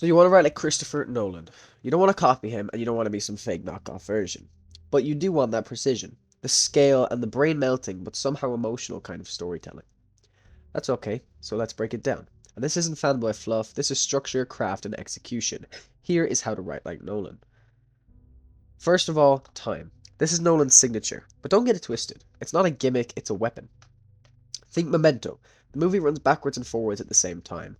So you want to write like Christopher Nolan. You don't want to copy him, and you don't want to be some fake knockoff version. But you do want that precision, the scale, and the brain melting, but somehow emotional kind of storytelling. That's okay, so let's break it down. And this isn't fanboy fluff, this is structure, craft, and execution. Here is how to write like Nolan. First of all, time. This is Nolan's signature, but don't get it twisted. It's not a gimmick, it's a weapon. Think Memento. The movie runs backwards and forwards at the same time.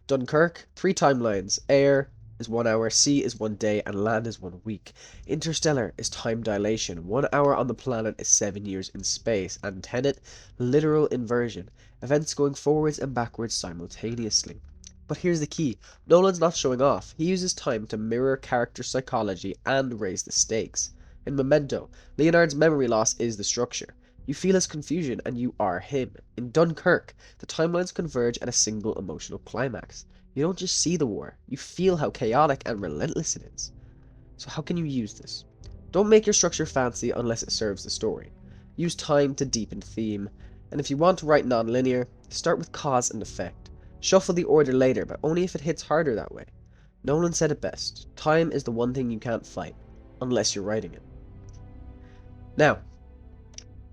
Dunkirk, 3 timelines. Air is 1 hour, sea is 1 day, and land is 1 week. Interstellar is time dilation. 1 hour on the planet is 7 years in space. And Tenet, literal inversion. Events going forwards and backwards simultaneously. But here's the key. Nolan's not showing off. He uses time to mirror character psychology and raise the stakes. In Memento, Leonard's memory loss is the structure. You feel his confusion and you are him. In Dunkirk, the timelines converge at a single emotional climax. You don't just see the war, you feel how chaotic and relentless it is. So how can you use this? Don't make your structure fancy unless it serves the story. Use time to deepen theme, and if you want to write non-linear, start with cause and effect. Shuffle the order later, but only if it hits harder that way. Nolan said it best, time is the one thing you can't fight, unless you're writing it. Now,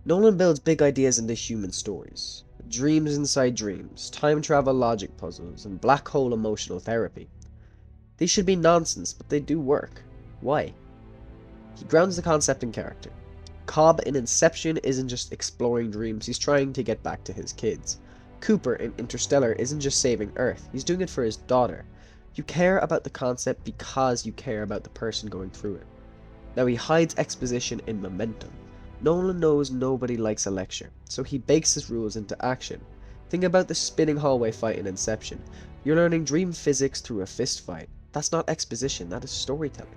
Nolan builds big ideas into human stories. Dreams inside dreams, time travel logic puzzles, and black hole emotional therapy. These should be nonsense, but they do work. Why? He grounds the concept in character. Cobb in Inception isn't just exploring dreams, he's trying to get back to his kids. Cooper in Interstellar isn't just saving Earth, he's doing it for his daughter. You care about the concept because you care about the person going through it. Now he hides exposition in Memento. Nolan knows nobody likes a lecture, so he bakes his rules into action. Think about the spinning hallway fight in Inception. You're learning dream physics through a fist fight. That's not exposition, that is storytelling.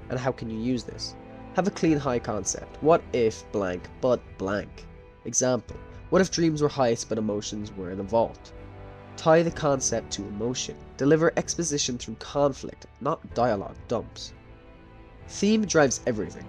And how can you use this? Have a clean high concept. What if blank but blank? Example. What if dreams were heights but emotions were in a vault? Tie the concept to emotion. Deliver exposition through conflict, not dialogue dumps. Theme drives everything.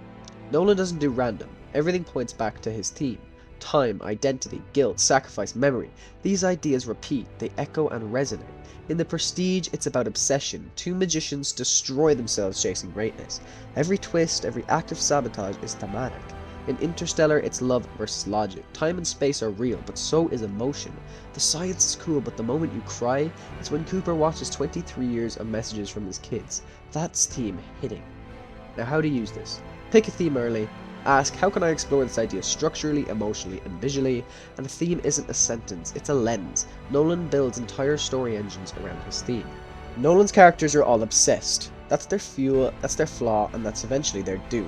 Nolan doesn't do random. Everything points back to his theme. Time, identity, guilt, sacrifice, memory. These ideas repeat, they echo and resonate. In The Prestige, it's about obsession. Two magicians destroy themselves chasing greatness. Every twist, every act of sabotage is thematic. In Interstellar, it's love versus logic. Time and space are real, but so is emotion. The science is cool, but the moment you cry, it's when Cooper watches 23 years of messages from his kids. That's theme hitting. Now how to use this? Pick a theme early. Ask, how can I explore this idea structurally, emotionally, and visually? And a theme isn't a sentence, it's a lens. Nolan builds entire story engines around his theme. Nolan's characters are all obsessed. That's their fuel, that's their flaw, and that's eventually their doom.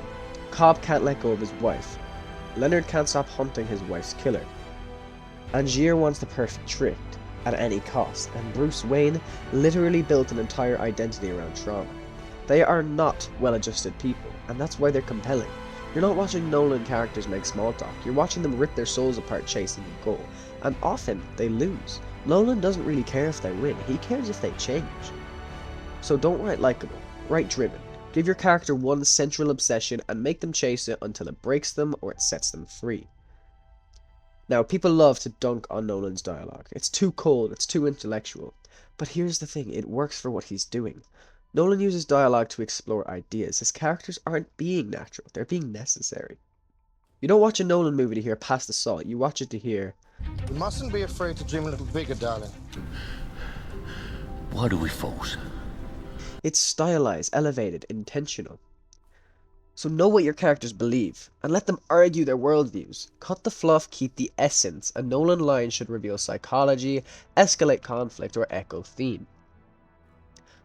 Cobb can't let go of his wife. Leonard can't stop hunting his wife's killer. Angier wants the perfect trick, at any cost, and Bruce Wayne literally built an entire identity around trauma. They are not well-adjusted people, and that's why they're compelling. You're not watching Nolan characters make small talk, you're watching them rip their souls apart chasing a goal, and often they lose. Nolan doesn't really care if they win, he cares if they change. So don't write likable, write driven. Give your character one central obsession and make them chase it until it breaks them or it sets them free. Now, people love to dunk on Nolan's dialogue. It's too cold, it's too intellectual. But here's the thing, it works for what he's doing. Nolan uses dialogue to explore ideas. His characters aren't being natural, they're being necessary. You don't watch a Nolan movie to hear past the salt, you watch it to hear... You mustn't be afraid to dream a little bigger, darling. Why do we force? It's stylized, elevated, intentional. So know what your characters believe, and let them argue their worldviews. Cut the fluff, keep the essence. A Nolan line should reveal psychology, escalate conflict, or echo theme.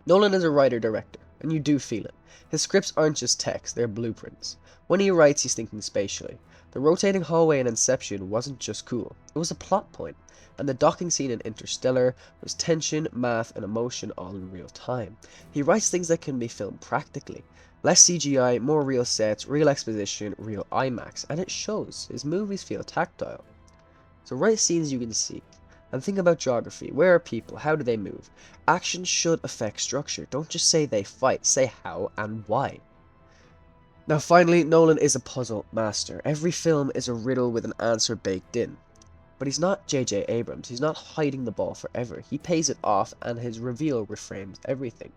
Nolan is a writer-director, and you do feel it. His scripts aren't just text, they're blueprints. When he writes, he's thinking spatially. The rotating hallway in Inception wasn't just cool, it was a plot point. And the docking scene in Interstellar was tension, math, and emotion all in real time. He writes things that can be filmed practically. Less CGI, more real sets, real exposition, real IMAX, and it shows. His movies feel tactile. So write scenes you can see. And think about geography. Where are people? How do they move? Action should affect structure. Don't just say they fight. Say how and why. Now finally, Nolan is a puzzle master. Every film is a riddle with an answer baked in. But he's not J.J. Abrams. He's not hiding the ball forever. He pays it off, and his reveal reframes everything.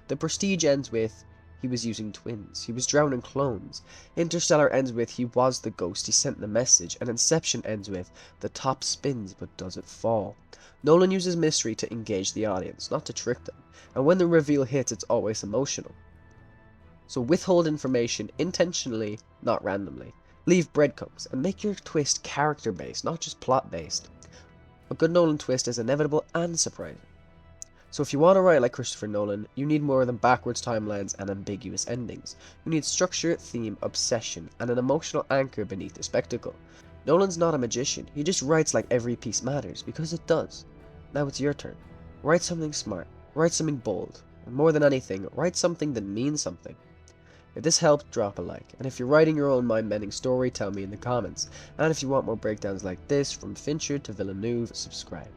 The Prestige ends with, he was using twins. He was drowning clones. Interstellar ends with, he was the ghost. He sent the message. And Inception ends with, the top spins, but does it fall? Nolan uses mystery to engage the audience, not to trick them. And when the reveal hits, it's always emotional. So withhold information intentionally, not randomly. Leave breadcrumbs, and make your twist character-based, not just plot-based. A good Nolan twist is inevitable and surprising. So if you want to write like Christopher Nolan, you need more than backwards timelines and ambiguous endings. You need structure, theme, obsession, and an emotional anchor beneath the spectacle. Nolan's not a magician, he just writes like every piece matters, because it does. Now it's your turn. Write something smart, write something bold, and more than anything, write something that means something. If this helped, drop a like, and if you're writing your own mind-bending story, tell me in the comments, and if you want more breakdowns like this, from Fincher to Villeneuve, subscribe.